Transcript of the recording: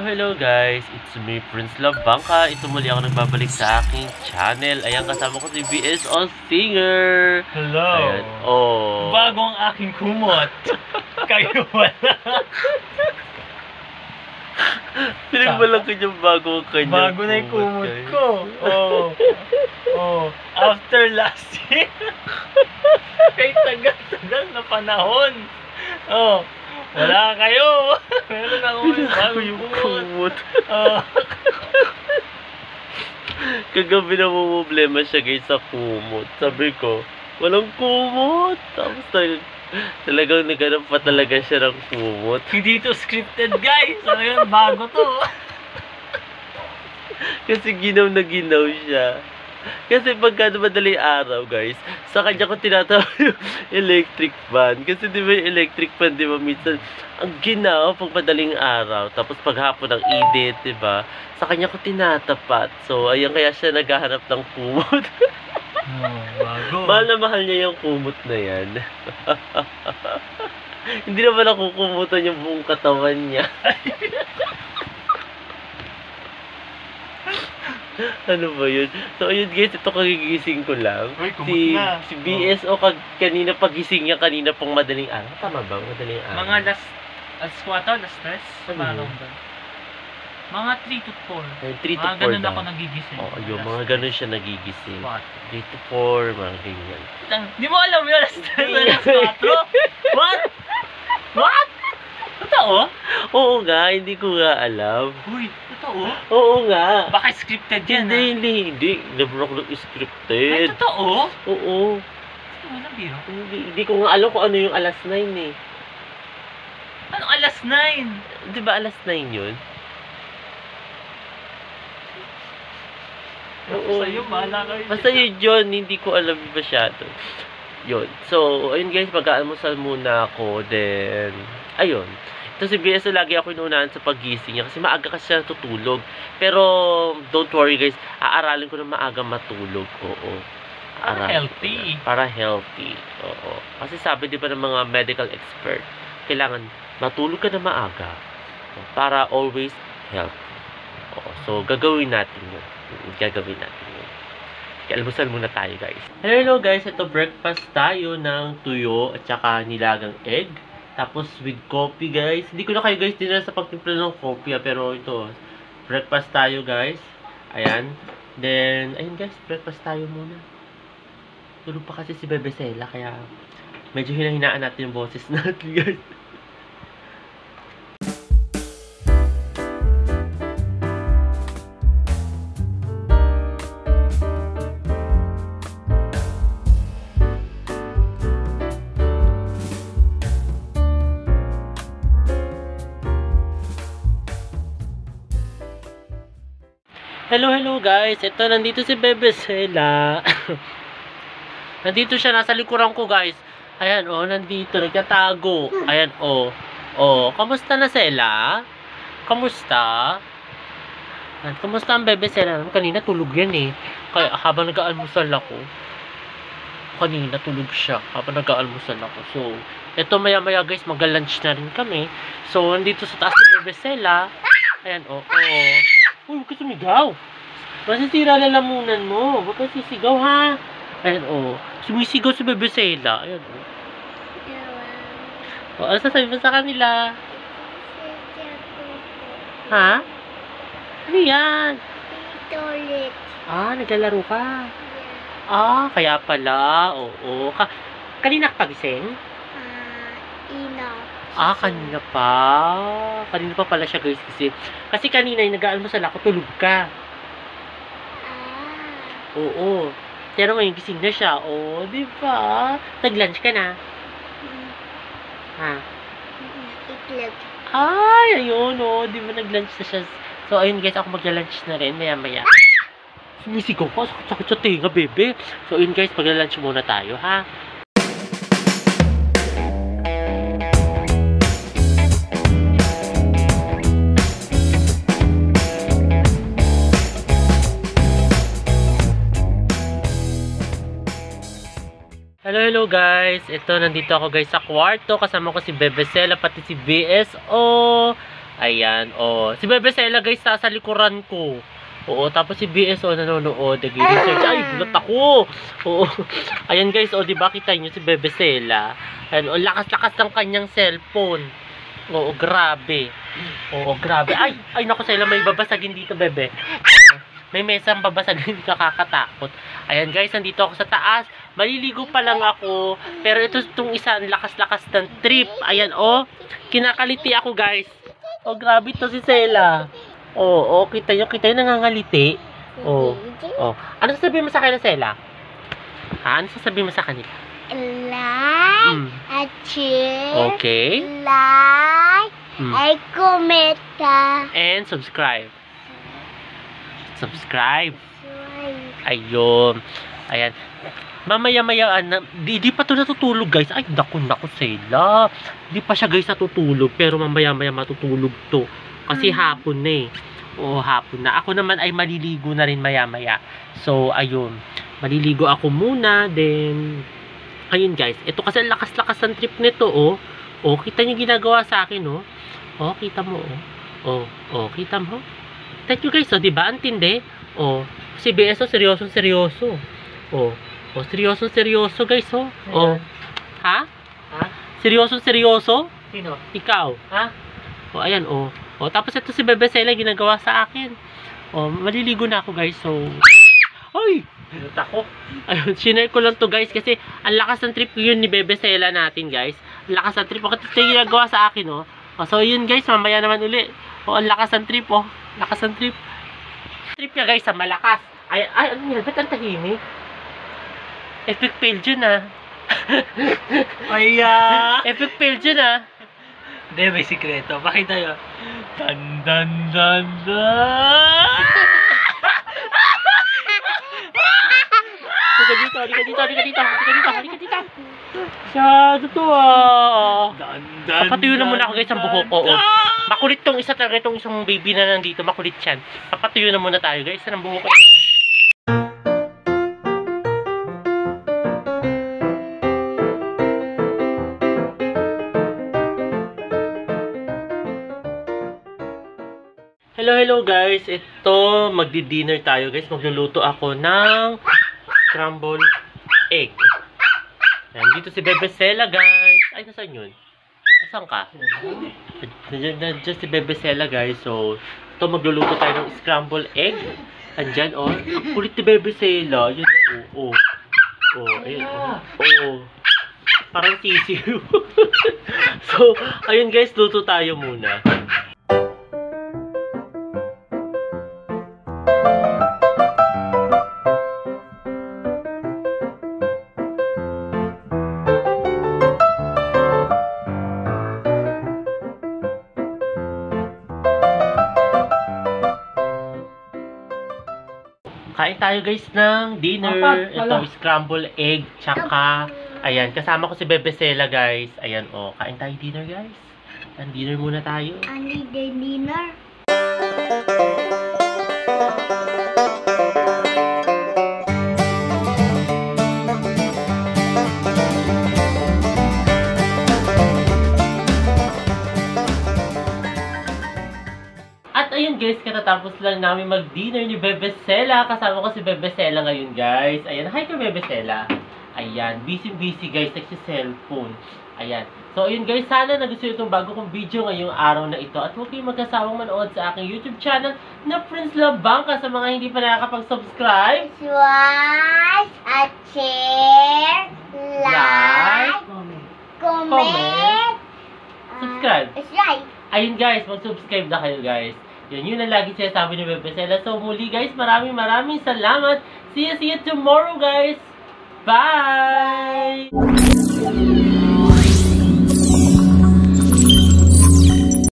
Hello guys, it's me Prince Love Bangka. Ito muli ako nagbabalik sa aking channel. Ayan, kasama ko si BSO Singer. Hello. Ayan. Oh. Bago ang aking kumot. Kayo wala. Pinagbalang ko yung bago ang kanyang bago na yung kumot ko. Oh. After last year. Kay tagal-tagal na panahon. Oh. Wala kayo. Meron ako bago yung kumot. Kagabi na problema siya guys sa kumot. Sabi ko, walang kumot. Tapos talagang naghanap pa talaga siya ng kumot. Hindi to scripted guys. Talagang bago to. Kasi ginaw na ginaw siya. Kasi pagka madaling araw, guys, sa kanya ko tinatawag yung electric fan. Kasi di ba yung electric fan, di ba, minsan, ang ginaw pag madaling araw. Tapos paghapon ng edit, di ba, sa kanya ko tinatapat. So, ayun, kaya siya naghahanap ng kumot. Bago. Mahal na mahal niya yung kumot na yan. Hindi naman nakukumutan yung buong katawan niya. Ano ba yun? So, ayun guys, ito kagigising ko lang. Uy, Si BSO, kanina pagising niya, kanina pong madaling araw. Tama ba? Madaling araw. Mga alas 4, alas 3. Ano? Mga 3 to 4. 3 to 4 mga ganun daw. ako nagigising. Oo, yung mga ganun siya nagigising. 4. 3 to 4, mga ganyan. Di mo alam yun, alas 3, alas 4? What? What? Totoo? Oo nga, hindi ko nga alam. Uy, totoo? Oo nga. Baka scripted yan, Hindi. Never ako scripted. Ay, totoo? Oo. Walang biro. Hindi ko nga alam kung ano yung alas 9 eh. Ano alas 9? Di ba alas 9 yun? Oo. Sa'yo, bahala kayo. Basta yun yun, hindi ko alam masyado. Yun. So, ayun guys, mag-aalmusal muna ako. Then, ayun. Ito si BSO, lagi ako inuunahan sa paggising niya kasi maaga kasi siya tutulog. Pero, don't worry guys, aaralin ko na maaga matulog. Oo. Para healthy. Para healthy. Oo. Kasi sabi di ba ng mga medical expert, kailangan matulog ka na maaga para always healthy. Oo. So, gagawin natin yun. Almusal muna tayo guys. Hello guys, ito breakfast tayo ng tuyo at saka nilagang egg. Tapos with coffee guys. Hindi ko na kayo guys dinala sa pagtimpla ng coffee pero ito, breakfast tayo guys. Ayan. Then, ayun guys, breakfast tayo muna. Tulog pa kasi si Bebe Sela kaya medyo hinahinaan natin yung boses natin guys. Hello guys. Ito, nandito si Bebe Sela. Nandito siya, nasa likuran ko guys. Ayan, nandito, nagtatago. Ayan, kamusta na Sela? Kamusta? Kamusta ang Bebe Sela? Kanina tulog yan eh. Kaya habang nag-aalmusal ako, kanina tulog siya habang nag-aalmusal ako. So, ito maya guys, mag-lunch na rin kami. So, nandito sa taas si Bebe Sela. Ayan, uy, huwag ka sumigaw. Masisira lalamunan mo. Huwag ka sisigaw, ha? Ayan, sumisigaw si Bebe Sela. Ayan, ano sasabi mo sa kanila? Ha? Ano yan? Toilet. Naglalaro ka. Kaya pala. Oo. Kanina ka pagising? Kanina pa. Kanina pa pala siya guys kasi kanina yung nag-aalmusal ako, tulog ka. Oo. Pero ngayon gising na siya. Di ba? Nag-lunch ka na? Ha? Itlog. Ayun di ba nag-lunch na siya? So, ayun guys, ako mag-lunch na rin maya. Sumisigaw ko. Sakit sa tinga, bebe. So, ayun guys, mag-lunch muna tayo, ha? Hello guys. Ito, nandito ako guys sa kwarto. Kasama ko si Bebesela, pati si BSO. Ayan, oh. Si Bebesela guys, sa likuran ko. Oo, tapos si BSO nanonood. Nag-research. Ay, gulat ako. Oo. Ayan guys, oh, diba kita nyo si Bebesela? Ayan, oh, lakas-lakas ng kanyang cellphone. Oo, grabe. Oo, grabe. Ay, naku, Sela, may babasagin dito, bebe. May mesang babasagin, nakakatakot. Ayan guys, nandito ako sa taas. Maliligo pa lang ako. Pero itong isa, ang lakas-lakas ng trip. Ayan, oh. Kinakaliti ako, guys. Oh, grabe to si Sela. Oh, kita nyo nangangaliti. Oh. Ano sasabihin mo sa kanila, Sela? Ha? Ano sasabihin mo sa kanila? Like, at share, Okay. like, ay komenta. And subscribe. Ayun. Ayan. Mamaya-maya, di pa to natutulog, guys. Ay, naku, Sela. Di pa siya, guys, natutulog. Pero mamaya-maya matutulog to. Kasi hapon na eh. Oo, hapon na. Ako naman ay maliligo na rin maya-maya. So, ayun. Maliligo ako muna. Then, ayun, guys. Ito kasi lakas-lakas ng trip nito, oh. Oh, kita niyo ginagawa sa akin, oh. Oh, kita mo, oh. Oh, kita mo. Thank you, guys, oh. Diba? Antindi? Oh. Si BSO, seryoso. Oh, seryoso, guys, oh. Oh. Ha? Seryoso? Sino? Ikaw. Ha? Oh, ayan, oh. Oh, tapos ito si Bebesela ginagawa sa akin. Oh, maliligo na ako, guys. So, ay! Pinut ako. Ayun, sinare ko lang to, guys, kasi ang lakas ng trip yun ni Bebesela natin, guys. Ang lakas ng trip. Bakit ito yung ginagawa sa akin, oh. Oh, so, yun, guys, mamaya naman uli. Oh, ang lakas ng trip, oh. Lakas ng trip. Trip niya, guys, sa malakas. Ay, ano yan? Ba't ang tahimik? Epic fail dyan, ah. Epic fail dyan, ah. Hindi, may sikreto. Pakita yun. Dan. Halika dito. Masyado to, ah. Dan. Papatuyo na muna ako, guys, ang buhok ko, oh. Makulit tong isa talaga, itong isang baby na nandito. Makulit yan. Papatuyo na muna tayo, guys. Ang buhok ko. Hello guys. Ito, magdi-dinner tayo, guys. Magluluto ako ng scrambled egg. Ayan, dito si Bebesela, guys. Ay, nasaan yun? Asan ka? Nandiyan si Bebesela, guys. So, ito, magluluto tayo ng scrambled egg. Andyan, oh. Ang kulit ni Bebesela. Yun, oh. Ayun, oh. Parang sisiw. So, ayun, guys. Luto tayo muna. Kain tayo, guys, ng dinner. Ito, scrambled egg, tsaka, ayan, kasama ko si Bebesela, guys. Ayan, oh, kain tayo dinner, guys. Ayan, dinner muna tayo. I need a dinner. At ayun, guys, katatapos lang namin mag-dinner ni Bebesela. Kasama ko si Bebesela ngayon, guys. Ayan, hi ka, Bebesela. Ayan, busy, guys, nagsi-cellphone. Ayan. So, ayun, guys, sana nagustuhan itong bago kong video ngayong araw na ito. At huwag kayong magkasawang manood sa aking YouTube channel na Prince Labangka. Sa mga hindi pa nakakapag-subscribe, Swipe at share, like, comment, subscribe. Right. Ayun, guys, mag-subscribe na kayo, guys. Yun ang lagi sinasabi ni Bebesela. So, muli, guys, maraming salamat. See you tomorrow, guys. Bye!